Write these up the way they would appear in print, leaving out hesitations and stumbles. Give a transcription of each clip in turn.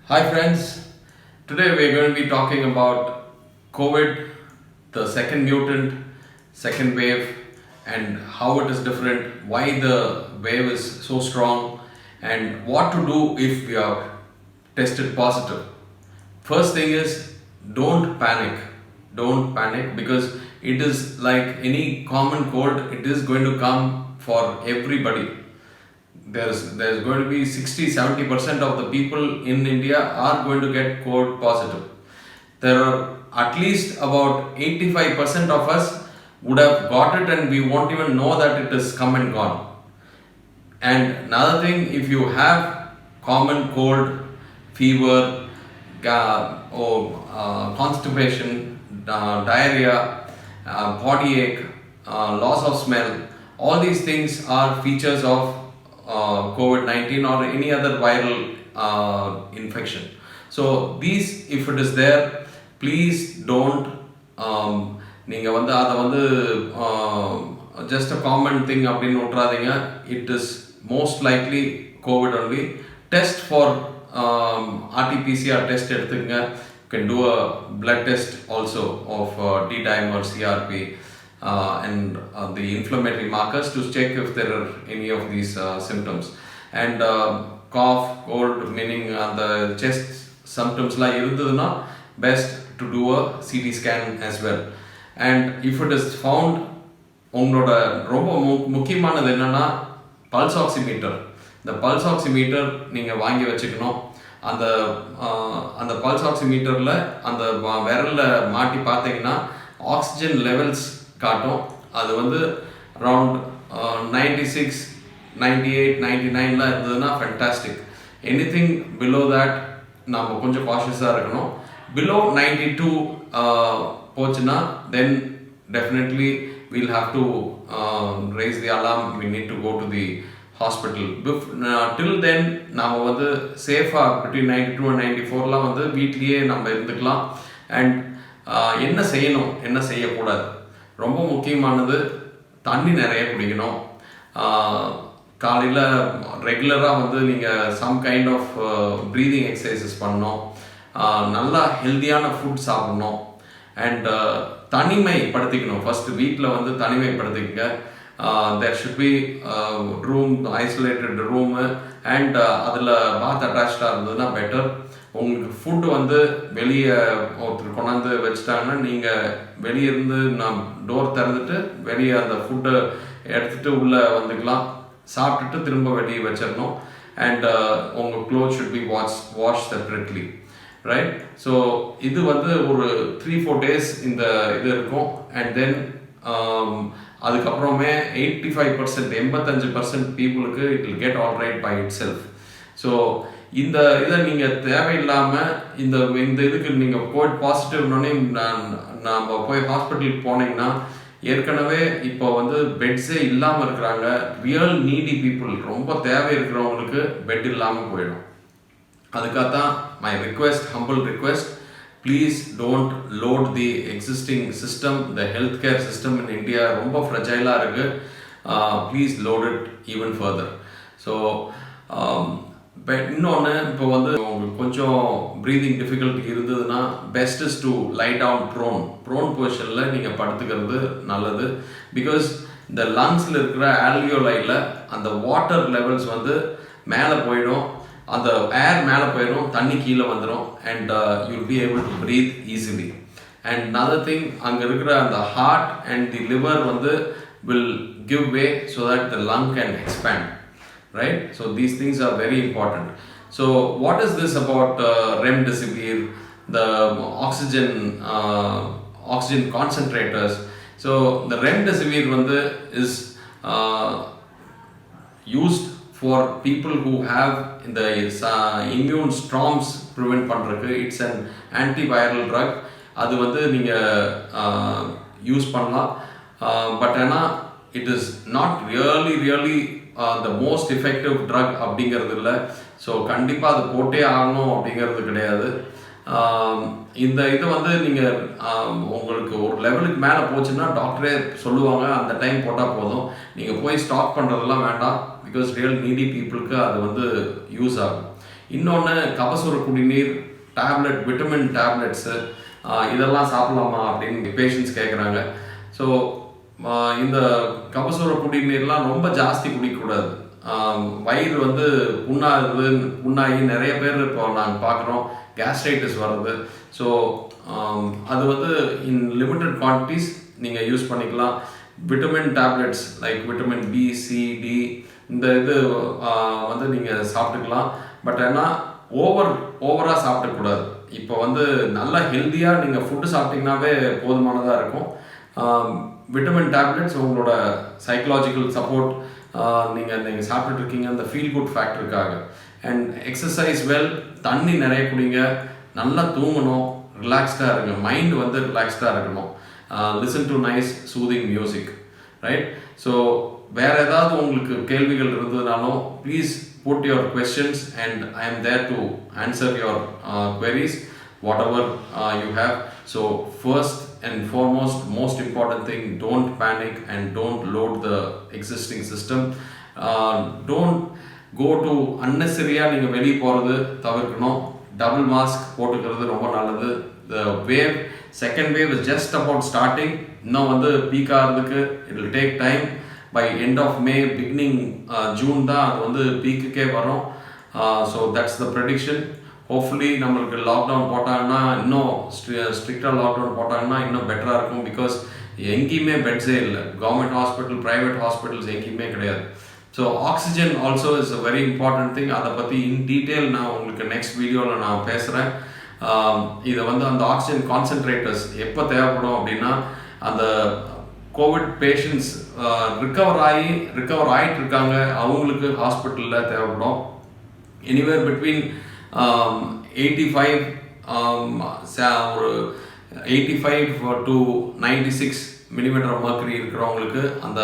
Hi friends, today we are going to be talking about COVID, the second mutant, second wave, and how it is different, why the wave is so strong, and what to do if we are tested positive. First thing is don't panic. Don't panic because it is like any common cold, it is going to come for everybody. There's going to be 60-70% of the people in India are going to get COVID positive. There are at least about 85% of us would have got it and we won't even know that it is come and gone. And another thing, if you have common cold, fever, constipation, diarrhea, body ache, loss of smell, all these things are features of COVID-19 or any other viral infection. So these, if it is there, please don't நீங்கள் வந்து அதை வந்து just a common thing அப்படின்னு விட்றாதீங்க. It is most likely COVID only. Test for RT-PCR test எடுத்துக்கங்க. You can do a blood test also of D-dimer, CRP, and the inflammatory markers to check if there are any of these symptoms. And cough, cold, meaning the chest symptoms la irundhuduna, best to do a CT scan as well. And if it is found, உங்களோட ரொம்ப முக்கியமானது என்னன்னா pulse oximeter. இந்த pulse oximeter நீங்கள் வாங்கி வச்சுக்கணும். அந்த pulse ஆக்சிமீட்டரில் அந்த விரலில் மாட்டி பார்த்தீங்கன்னா ஆக்சிஜன் லெவல்ஸ் காட்டும். அது வந்து அரவுண்ட் 96, 98, 99 இருந்ததுன்னா ஃபென்டாஸ்டிக். எனிதிங் பிலோ தேட் நம்ம கொஞ்சம் காஷியஸாக இருக்கணும். பிலோ 92 போச்சுன்னா then definitely we'll have to raise the alarm. We need to go to the hospital. Till then நாம வந்து சேஃபா between 92 and 94 வந்து வீட்லயே நம்ம இருந்துக்கலாம். அண்ட் என்ன செய்யணும், என்ன செய்யக்கூடாது, ரொம்ப முக்கியமானது தண்ணி நிறைய குடிக்கணும். காலையில் ரெகுலராக வந்து நீங்கள் some kind of breathing exercises பண்ணணும். நல்லா ஹெல்த்தியான ஃபுட் சாப்பிடணும். அண்ட் தனிமைப்படுத்திக்கணும். ஃபஸ்ட்டு வீட்டில் வந்து தனிமைப்படுத்திக்கங்க. There should be room, isolated room, and அதில் பாத் அட்டாச்சாக இருந்ததுன்னா பெட்டர். உங்களுக்கு ஃபுட்டு வந்து வெளியே ஒருத்தர் கொண்டாந்து வச்சுட்டாங்கன்னா நீங்கள் வெளியே இருந்து டோர் திறந்துட்டு வெளியே அந்த ஃபுட்டை எடுத்துகிட்டு உள்ளே வந்துக்கலாம். சாப்பிட்டுட்டு திரும்ப வெளியே வச்சிடணும். அண்ட் உங்கள் cloth should be wash separately, right? So இது வந்து ஒரு 3-4 days இந்த இது இருக்கும். அண்ட் தென் அதுக்கப்புறமே 85% பீப்புளுக்கு it will get all right by itself. So இந்த இதை நீங்கள் தேவையில்லாமல் இந்த இதுக்கு நீங்கள் கோவிட் பாசிட்டிவ்னோடனே நம்ம போய் ஹாஸ்பிட்டலுக்கு போனீங்கன்னா ஏற்கனவே இப்போ வந்து பெட்ஸே இல்லாமல் இருக்கிறாங்க. ரியல் நீடி பீப்புள், ரொம்ப தேவை இருக்கிறவங்களுக்கு பெட் இல்லாமல் போயிடும். அதுக்காகத்தான் my request, humble request, please don't load the existing system. The health care system in India ரொம்ப ஃப்ரெஜைலாக இருக்குது. Please load it even further. So இன்னொன்று, இப்போ வந்து உங்களுக்கு கொஞ்சம் ப்ரீதிங் டிஃபிகல்ட்டி இருந்ததுன்னா best is to lie down prone பொசிஷனில் நீங்கள் படுத்துக்கிறது நல்லது. பிகாஸ் இந்த லங்ஸில் இருக்கிற ஆல்வியோலையில் அந்த வாட்டர் லெவல்ஸ் வந்து மேலே போயிடும், அந்த ஏர் மேலே போயிடும், தண்ணி கீழே வந்துடும். And you'll be able to breathe easily. And another thing, அங்கே இருக்கிற அந்த ஹார்ட் அண்ட் தி லிவர் வந்து will give way so that the lung can expand, right? So these things are very important. So what is this about remdesivir, the oxygen concentrators? So the remdesivir is used for people who have the immune storms prevent பண்றதுக்கு. It's an antiviral drug. அது வந்து நீங்க use பண்ணலாம். But ஆனால் it is not really the most effective drug அப்படிங்கிறது இல்லை. So கண்டிப்பாக அது போட்டே ஆகணும் அப்படிங்கிறது கிடையாது. இந்த இது வந்து நீங்கள் உங்களுக்கு ஒரு லெவலுக்கு மேலே போச்சுன்னா டாக்டரே சொல்லுவாங்க அந்த டைம் போட்டால் போதும். நீங்கள் போய் ஸ்டாக் பண்ணுறதெல்லாம் வேண்டாம். பிகாஸ் ரியல் நீடி பீப்புளுக்கு அது வந்து யூஸ் ஆகும். இன்னொன்று கபசுர குடிநீர், டேப்லெட், விட்டமின் டேப்லெட்ஸு இதெல்லாம் சாப்பிடலாமா அப்படின்னு பேஷண்ட்ஸ் கேட்குறாங்க. ஸோ இந்த கபசுர குடிநீர்லாம் ரொம்ப ஜாஸ்தி குடிக்கக்கூடாது. வயிறு வந்து புண்ணாகி நிறைய பேர் இப்போ நாங்கள் பார்க்குறோம் கேஸ்ட்ரைட்டிஸ் வருது. ஸோ அது வந்து இன் லிமிட்டட் குவான்டிட்டிஸ் நீங்கள் யூஸ் பண்ணிக்கலாம். Vitamin tablets like vitamin B, C, D இந்த இது வந்து நீங்கள் சாப்பிட்டுக்கலாம். பட் ஆனால் ஓவராக சாப்பிடக்கூடாது. இப்போ வந்து நல்லா ஹெல்த்தியாக நீங்கள் ஃபுட்டு சாப்பிட்டிங்கனாவே போதுமானதாக இருக்கும். விட்டமின் டேப்லெட்ஸ் உங்களோட சைக்கலாஜிக்கல் சப்போர்ட், நீங்கள் சாப்பிட்டுட்டு இருக்கீங்க அந்த ஃபீல் குட் ஃபேக்டருக்காக. அண்ட் எக்ஸசைஸ் வெல், தண்ணி நிறைய குடிங்க, நல்லா தூங்கணும், ரிலாக்ஸ்டாக இருங்க, மைண்ட் வந்து ரிலாக்ஸ்டாக இருக்கணும். Listen to nice soothing music, right? So வேறு ஏதாவது உங்களுக்கு கேள்விகள் இருந்ததுனாலும் please put your questions and I am there to answer your queries, whatever you have. So first and foremost, most important thing, don't panic and don't load the existing system. Don't go to unnecessary-ஆ நீங்கள் வெளியே போகிறது தவிர்க்கணும். Double mask போட்டுக்கிறது ரொம்ப நல்லது. The wave, second wave is just about starting. இன்னும் வந்து peak ஆகிறதுக்கு it will take time. By end of May, beginning June தான் அது வந்து பீக்குக்கே வரும். So that's the prediction. Hopefully நம்மளுக்கு லாக்டவுன் போட்டாங்கன்னா, இன்னும் ஸ்ட்ரிக்டாக லாக்டவுன் போட்டாங்கன்னா இன்னும் பெட்டராக இருக்கும். பிகாஸ் எங்கேயுமே பெட்ஸே இல்லை. கவர்மெண்ட் ஹாஸ்பிட்டல், ப்ரைவேட் ஹாஸ்பிட்டல்ஸ் எங்கேயுமே கிடையாது. So oxygen also is a very important thing. அதை பற்றி இன் டீட்டெயில் நான் உங்களுக்கு நெக்ஸ்ட் வீடியோவில் நான் பேசுகிறேன். இதை வந்து அந்த ஆக்சிஜன் கான்சன்ட்ரேட்டர்ஸ் எப்போ தேவைப்படும் அப்படின்னா, அந்த கோவிட் பேஷண்ட்ஸ் ரிகவர் ஆகிட்டு இருக்காங்க, அவங்களுக்கு ஹாஸ்பிட்டலில் தேவைப்படும். Anywhere between 85 to 96 millimetre mercury இருக்கிறவங்களுக்கு அந்த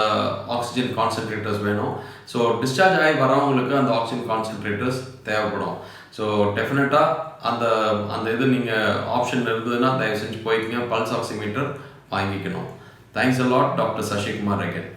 ஆக்சிஜன் கான்சன்ட்ரேட்டர்ஸ் வேணும். ஸோ டிஸ்சார்ஜ் ஆகி வரவங்களுக்கு அந்த ஆக்சிஜன் கான்சன்ட்ரேட்டர்ஸ் தேவைப்படும். ஸோ டெஃபினட்டாக அந்த இது நீங்கள் ஆப்ஷன் இருந்ததுன்னா தயவு செஞ்சு போய்க்குங்க, பல்ஸ் ஆக்சிமீட்டர் வாங்கிக்கணும். Thanks a lot, Dr. Sashi Kumar again.